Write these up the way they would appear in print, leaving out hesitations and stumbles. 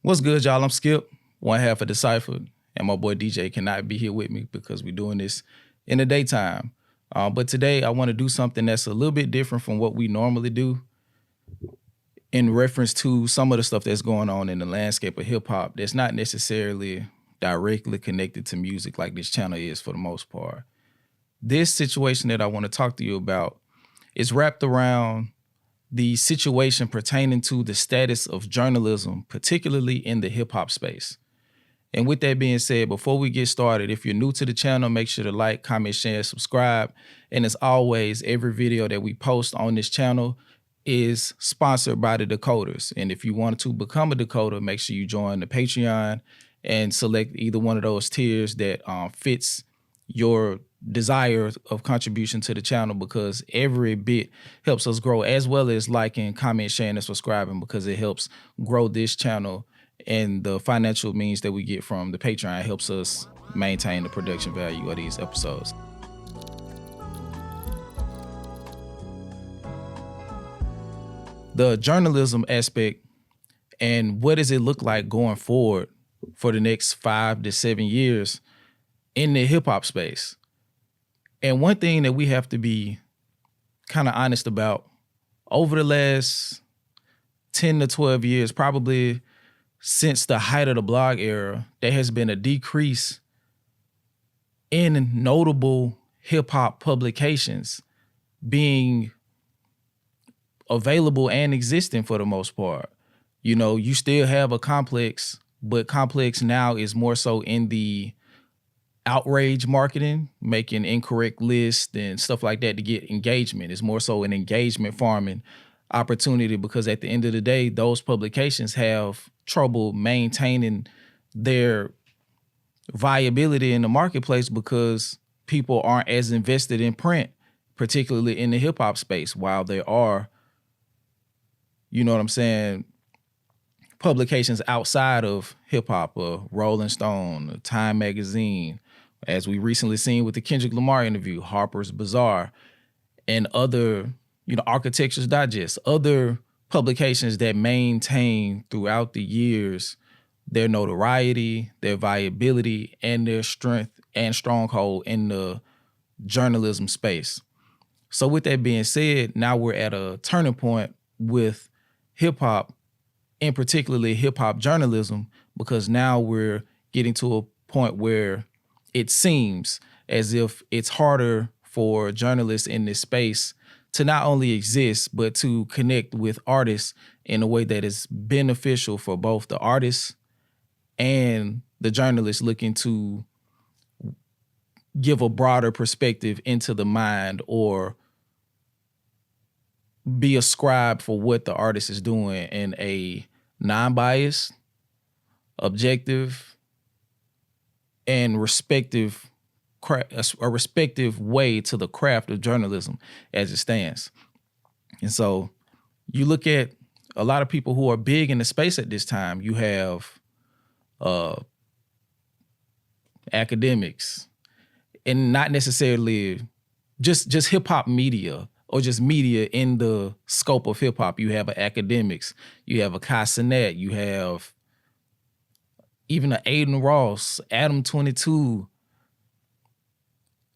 What's good, y'all? I'm Skip, one half of DeCypherEd, and my boy DJ cannot be here with me because we're doing this in the daytime. But today I want to do something that's a little bit different from what we normally do in reference to some of the stuff that's going on in the landscape of hip hop that's not necessarily directly connected to music like this channel is for the most part. This situation that I want to talk to you about is wrapped around the situation pertaining to the status of journalism, particularly in the hip hop space. And with that being said, before we get started, if you're new to the channel, make sure to like, comment, share, subscribe. And as always, every video that we post on this channel is sponsored by the Decoders. And if you want to become a Decoder, make sure you join the Patreon and select either one of those tiers that fits your desire of contribution to the channel, because every bit helps us grow, as well as liking, comment, sharing, and subscribing, because it helps grow this channel, and the financial means that we get from the Patreon helps us maintain the production value of these episodes. The journalism aspect and what does it look like going forward for the next 5 to 7 years in the hip hop space. And one thing that we have to be kind of honest about, over the last 10 to 12 years, probably since the height of the blog era, there has been a decrease in notable hip hop publications being available and existing for the most part. You know, you still have a Complex, but Complex now is more so in the outrage marketing, making incorrect lists and stuff like that to get engagement. It's more so an engagement farming opportunity, because at the end of the day, those publications have trouble maintaining their viability in the marketplace because people aren't as invested in print, particularly in the hip hop space, while there are, you know what I'm saying, publications outside of hip hop, Rolling Stone, Time Magazine, as we recently seen with the Kendrick Lamar interview, Harper's Bazaar, and other, you know, Architecture's Digest, other publications that maintain throughout the years their notoriety, their viability, and their strength and stronghold in the journalism space. So with that being said, now we're at a turning point with hip hop, and particularly hip hop journalism, because now we're getting to a point where it seems as if it's harder for journalists in this space to not only exist, but to connect with artists in a way that is beneficial for both the artists and the journalists looking to give a broader perspective into the mind or be a scribe for what the artist is doing in a non-biased, objective, and a respective way to the craft of journalism as it stands. And so you look at a lot of people who are big in the space at this time. You have academics, and not necessarily just hip hop media or just media in the scope of hip hop. You have academics, you have a Kai Cenat, you have even an Aiden Ross, Adam 22,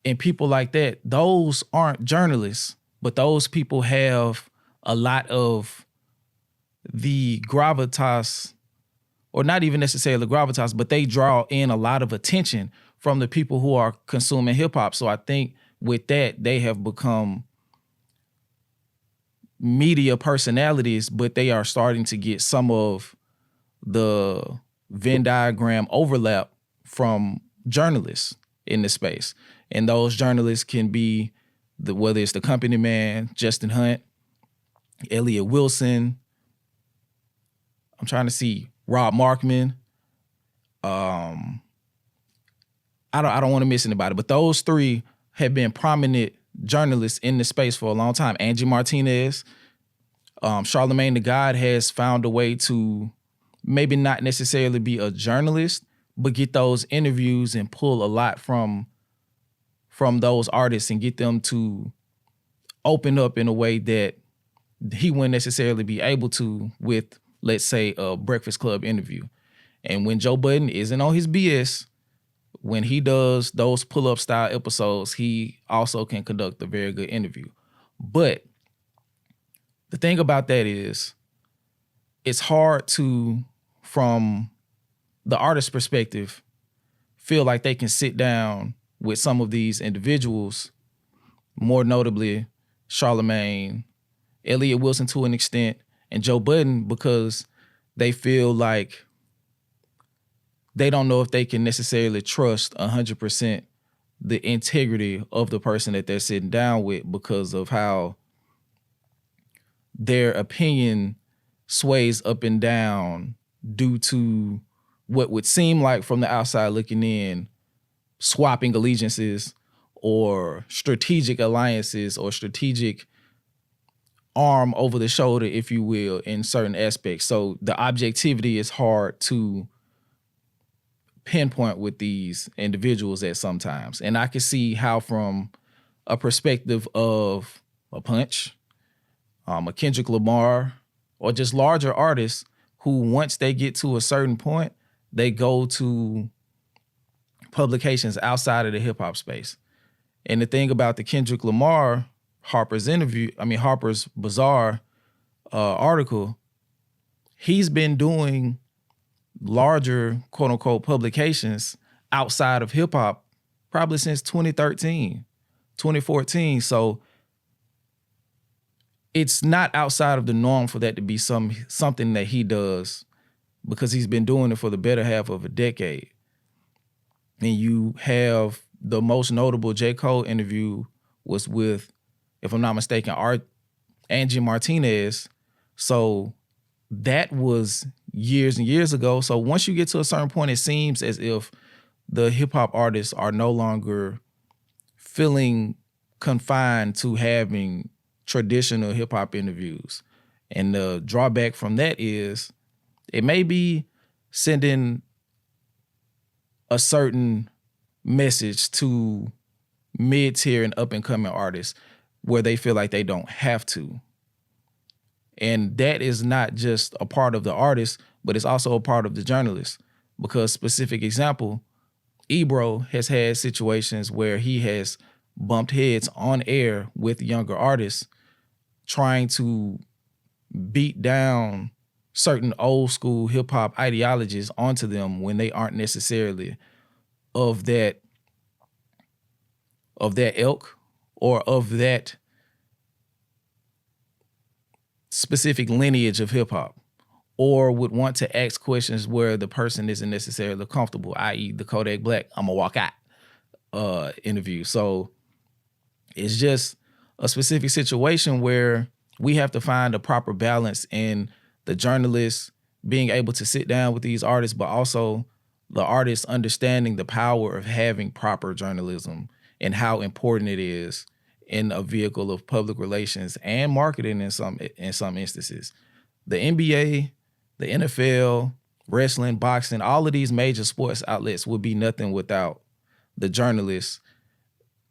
and people like that. Those aren't journalists, but those people have a lot of the gravitas, or not even necessarily gravitas, but they draw in a lot of attention from the people who are consuming hip hop. So I think with that, they have become media personalities, but they are starting to get some of the Venn diagram overlap from journalists in the space. And those journalists can be whether it's the Company Man, Justin Hunt, Elliott Wilson, I'm trying to see, Rob Markman. I don't want to miss anybody, but those three have been prominent journalists in the space for a long time. Angie Martinez, Charlemagne the God has found a way to maybe not necessarily be a journalist, but get those interviews and pull a lot from those artists and get them to open up in a way that he wouldn't necessarily be able to with let's say, a Breakfast Club interview. And when Joe Budden isn't on his BS, when he does those pull-up style episodes, he also can conduct a very good interview. But the thing about that is, it's hard to, from the artist's perspective, feel like they can sit down with some of these individuals, more notably Charlemagne, Elliott Wilson to an extent, and Joe Budden, because they feel like they don't know if they can necessarily trust 100% the integrity of the person that they're sitting down with, because of how their opinion sways up and down due to what would seem like, from the outside looking in, swapping allegiances or strategic alliances or strategic arm over the shoulder, if you will, in certain aspects. So the objectivity is hard to pinpoint with these individuals at sometimes. And I can see how, from a perspective of a Punch, a Kendrick Lamar, or just larger artists who, once they get to a certain point, they go to publications outside of the hip hop space. And the thing about the Kendrick Lamar Harper's Bazaar article, he's been doing larger, quote unquote, publications outside of hip hop probably since 2013, 2014. So it's not outside of the norm for that to be something that he does, because he's been doing it for the better half of a decade. And you have the most notable J. Cole interview was with, if I'm not mistaken, Angie Martinez. So that was years and years ago. So once you get to a certain point, it seems as if the hip hop artists are no longer feeling confined to having traditional hip hop interviews. And the drawback from that is, it may be sending a certain message to mid-tier and up-and-coming artists where they feel like they don't have to. And that is not just a part of the artist, but it's also a part of the journalist. Because, specific example, Ebro has had situations where he has bumped heads on air with younger artists, trying to beat down certain old school hip hop ideologies onto them when they aren't necessarily of that ilk or of that specific lineage of hip hop, or would want to ask questions where the person isn't necessarily comfortable, i.e. the Kodak Black "I'ma walk out" interview. So it's just a specific situation where we have to find a proper balance in the journalists being able to sit down with these artists, but also the artists understanding the power of having proper journalism and how important it is in a vehicle of public relations and marketing in some instances. The NBA, the NFL, wrestling, boxing, all of these major sports outlets would be nothing without the journalists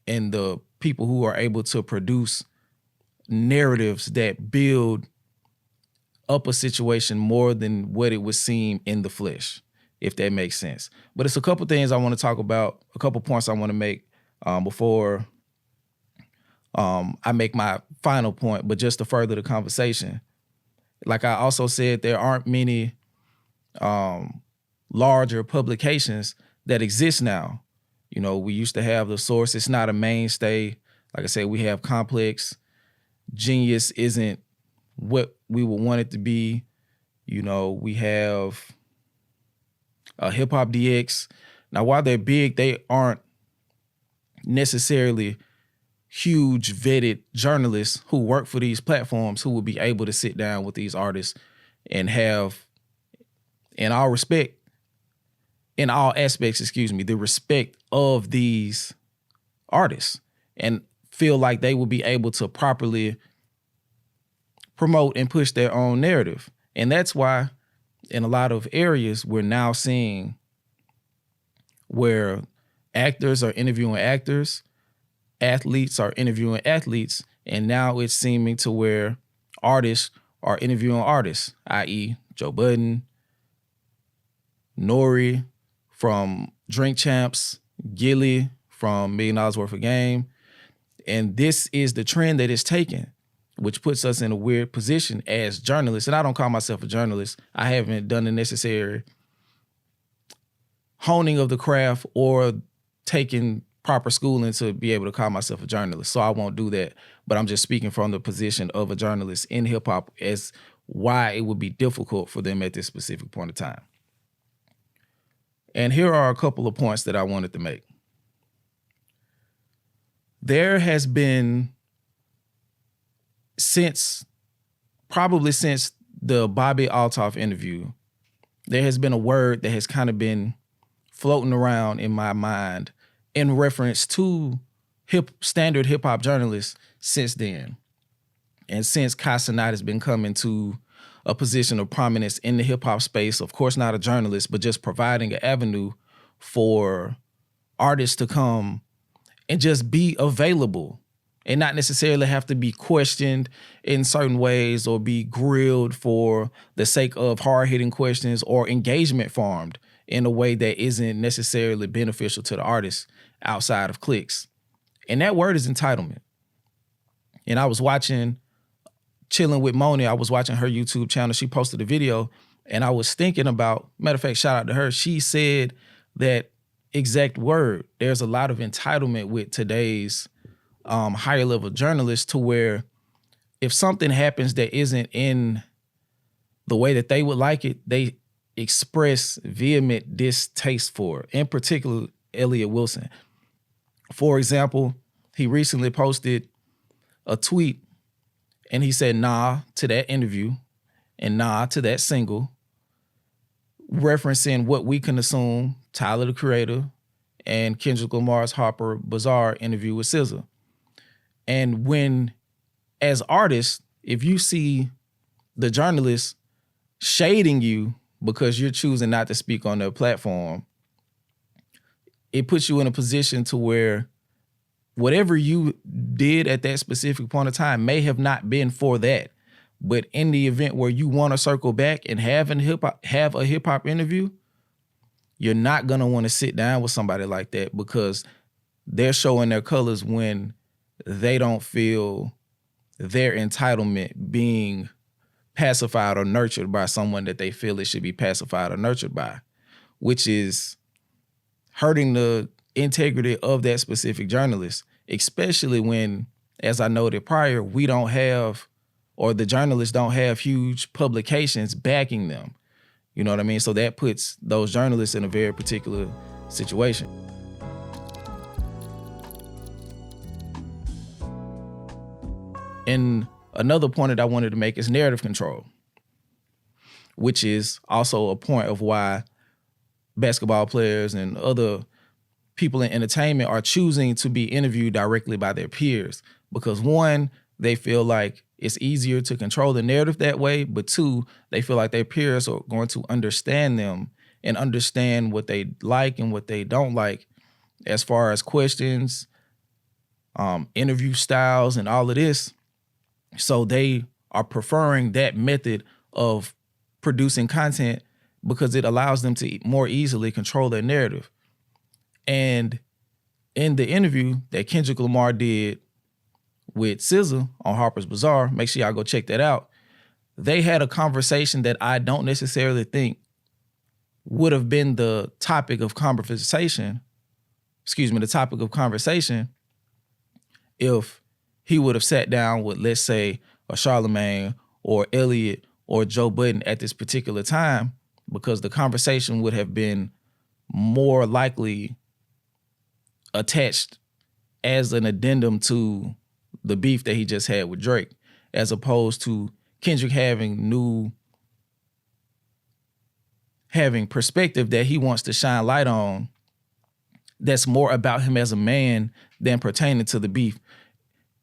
and the people who are able to produce narratives that build up a situation more than what it would seem in the flesh, if that makes sense. But it's a couple things I want to talk about, a couple points I want to make before I make my final point, but just to further the conversation. Like I also said, there aren't many larger publications that exist now. You know, we used to have The Source. It's not a mainstay. Like I said, we have Complex. Genius isn't what we would want it to be. You know, we have Hip Hop DX. Now, while they're big, they aren't necessarily huge vetted journalists who work for these platforms who will be able to sit down with these artists and have, in all aspects, the respect of these artists and feel like they will be able to properly promote and push their own narrative. And that's why in a lot of areas we're now seeing where actors are interviewing actors, athletes are interviewing athletes, and now it's seeming to where artists are interviewing artists, i.e. Joe Budden, Nori from Drink Champs, Gilly from $1 Million Worth of Game. And this is the trend that it's taken, which puts us in a weird position as journalists. And I don't call myself a journalist. I haven't done the necessary honing of the craft or taking proper schooling to be able to call myself a journalist. So I won't do that. But I'm just speaking from the position of a journalist in hip hop as why it would be difficult for them at this specific point of time. And here are a couple of points that I wanted to make. There has been, probably since the Bobby Altoff interview, there has been a word that has kind of been floating around in my mind in reference to standard hip hop journalists since then. And since Casanat has been coming to a position of prominence in the hip hop space, of course, not a journalist, but just providing an avenue for artists to come and just be available and not necessarily have to be questioned in certain ways or be grilled for the sake of hard-hitting questions or engagement farmed in a way that isn't necessarily beneficial to the artist outside of clicks. And that word is entitlement. And I was chilling with Moni, I was watching her YouTube channel. She posted a video and I was thinking about, matter of fact, shout out to her. She said that exact word. There's a lot of entitlement with today's higher level journalists to where if something happens that isn't in the way that they would like it, they express vehement distaste for it. In particular, Elliott Wilson. For example, he recently posted a tweet and he said nah to that interview and nah to that single, referencing what we can assume Tyler, the Creator, and Kendrick Lamar's Harper Bazaar interview with SZA. And when, as artists, if you see the journalist shading you because you're choosing not to speak on their platform, it puts you in a position to where whatever you did at that specific point of time may have not been for that. But in the event where you want to circle back and have a hip hop interview, you're not going to want to sit down with somebody like that because they're showing their colors when they don't feel their entitlement being pacified or nurtured by someone that they feel it should be pacified or nurtured by, which is hurting the integrity of that specific journalist, especially when, as I noted prior, we don't have, or the journalists don't have huge publications backing them. You know what I mean? So that puts those journalists in a very particular situation. And another point that I wanted to make is narrative control, which is also a point of why basketball players and other people in entertainment are choosing to be interviewed directly by their peers. Because one, they feel like it's easier to control the narrative that way, but two, they feel like their peers are going to understand them and understand what they like and what they don't like as far as questions, interview styles, and all of this. So they are preferring that method of producing content because it allows them to more easily control their narrative. And in the interview that Kendrick Lamar did with SZA on Harper's Bazaar, make sure y'all go check that out, they had a conversation that I don't necessarily think would have been the topic of conversation, if he would have sat down with, let's say, a Charlemagne or Elliott or Joe Budden at this particular time, because the conversation would have been more likely attached as an addendum to the beef that he just had with Drake, as opposed to Kendrick having perspective that he wants to shine light on that's more about him as a man than pertaining to the beef.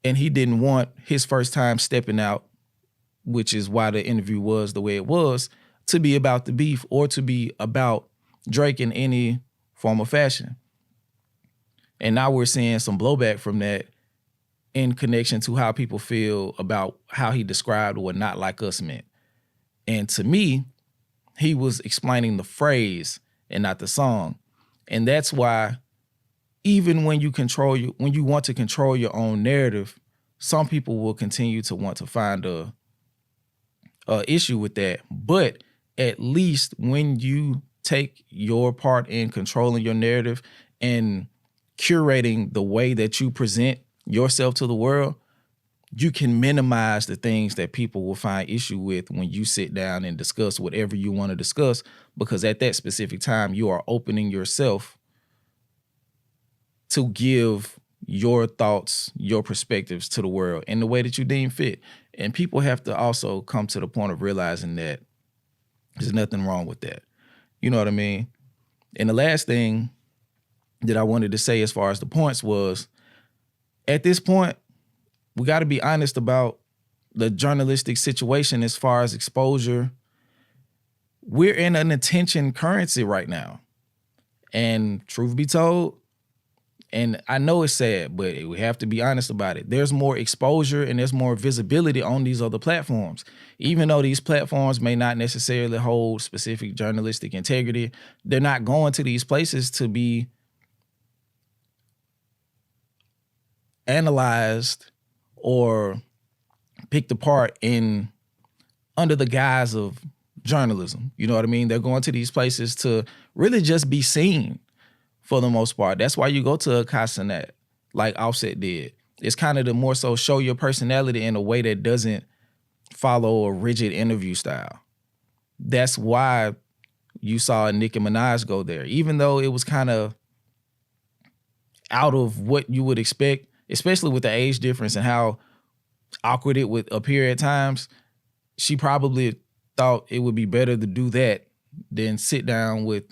And he didn't want his first time stepping out, which is why the interview was the way it was, to be about the beef or to be about Drake in any form or fashion. And now we're seeing some blowback from that in connection to how people feel about how he described what Not Like Us meant. And to me, he was explaining the phrase and not the song. And that's why even when you want to control your own narrative, some people will continue to want to find a issue with that. But at least when you take your part in controlling your narrative and curating the way that you present yourself to the world, you can minimize the things that people will find issue with when you sit down and discuss whatever you want to discuss, because at that specific time, you are opening yourself to give your thoughts, your perspectives to the world in the way that you deem fit. And people have to also come to the point of realizing that there's nothing wrong with that. You know what I mean? And the last thing that I wanted to say as far as the points was, at this point, we got to be honest about the journalistic situation as far as exposure. We're in an attention currency right now. And truth be told, and I know it's sad, but we have to be honest about it. There's more exposure and there's more visibility on these other platforms. Even though these platforms may not necessarily hold specific journalistic integrity, they're not going to these places to be analyzed or picked apart in under the guise of journalism. You know what I mean? They're going to these places to really just be seen for the most part. That's why you go to a Casanet like Offset did. It's kind of to more so show your personality in a way that doesn't follow a rigid interview style. That's why you saw Nicki Minaj go there, even though it was kind of out of what you would expect, especially with the age difference and how awkward it would appear at times. She probably thought it would be better to do that than sit down with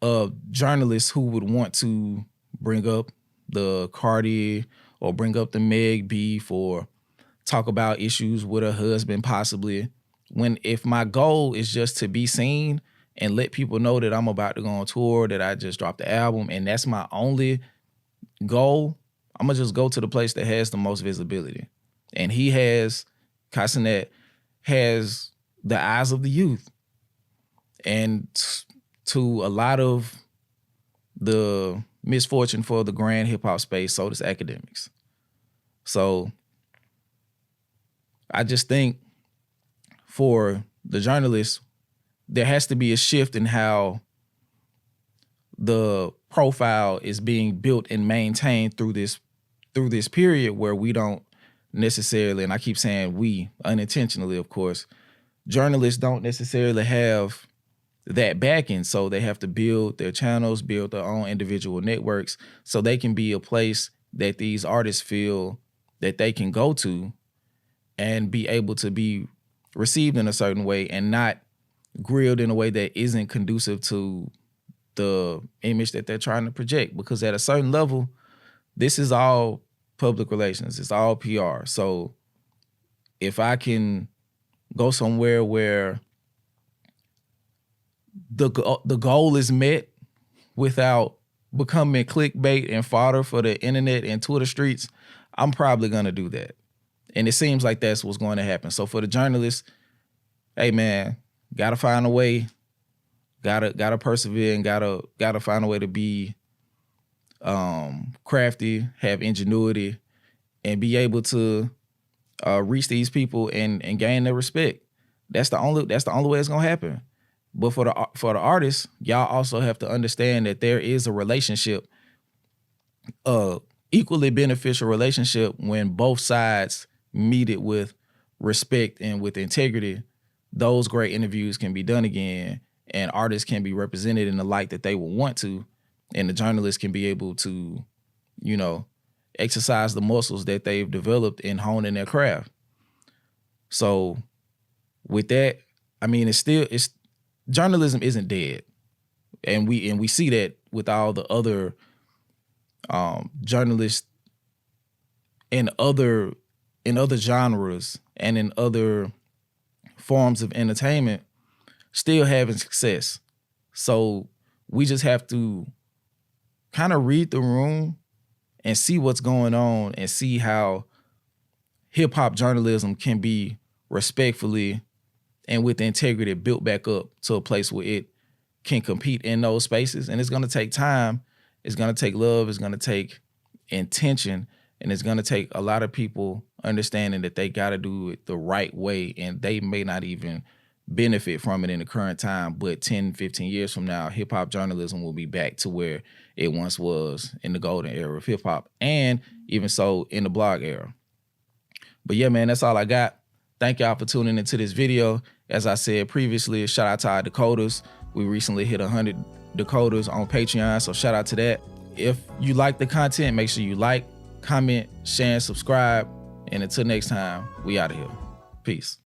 a journalist who would want to bring up the Cardi or bring up the Meg beef or talk about issues with her husband possibly. When if my goal is just to be seen and let people know that I'm about to go on tour, that I just dropped the album, and that's my only goal, I'm gonna just go to the place that has the most visibility. And Casanet has the eyes of the youth. And to a lot of the misfortune for the grand hip hop space, so does academics. So I just think for the journalists, there has to be a shift in how the profile is being built and maintained through this period where we don't necessarily, and I keep saying we, unintentionally, of course, journalists don't necessarily have that backing. So they have to build their channels, build their own individual networks so they can be a place that these artists feel that they can go to and be able to be received in a certain way and not grilled in a way that isn't conducive to the image that they're trying to project. Because at a certain level, this is all public relations. It's all PR. So if I can go somewhere where the goal is met without becoming clickbait and fodder for the internet and Twitter streets, I'm probably going to do that. And it seems like that's what's going to happen. So for the journalists, hey man, gotta find a way, gotta persevere, and gotta find a way to be crafty, have ingenuity, and be able to reach these people and gain their respect. That's the only way it's gonna happen. But for the artists, y'all also have to understand that there is a relationship, equally beneficial relationship when both sides meet it with respect and with integrity. Those great interviews can be done again, and artists can be represented in the light that they will want to, and the journalists can be able to, exercise the muscles that they've developed in honing their craft. So with that, I mean, it's journalism isn't dead. And we see that with all the other journalists in other genres and in other forms of entertainment still having success. So we just have to kind of read the room and see what's going on and see how hip-hop journalism can be respectfully and with the integrity built back up to a place where it can compete in those spaces. And it's going to take time. It's going to take love. It's going to take intention. And it's going to take a lot of people understanding that they got to do it the right way. And they may not even benefit from it in the current time. But 10, 15 years from now, hip hop journalism will be back to where it once was in the golden era of hip hop. And even so in the blog era. But yeah, man, that's all I got. Thank y'all for tuning into this video. As I said previously, shout out to our decoders. We recently hit 100 decoders on Patreon, so shout out to that. If you like the content, make sure you like, comment, share, and subscribe. And until next time, we out of here. Peace.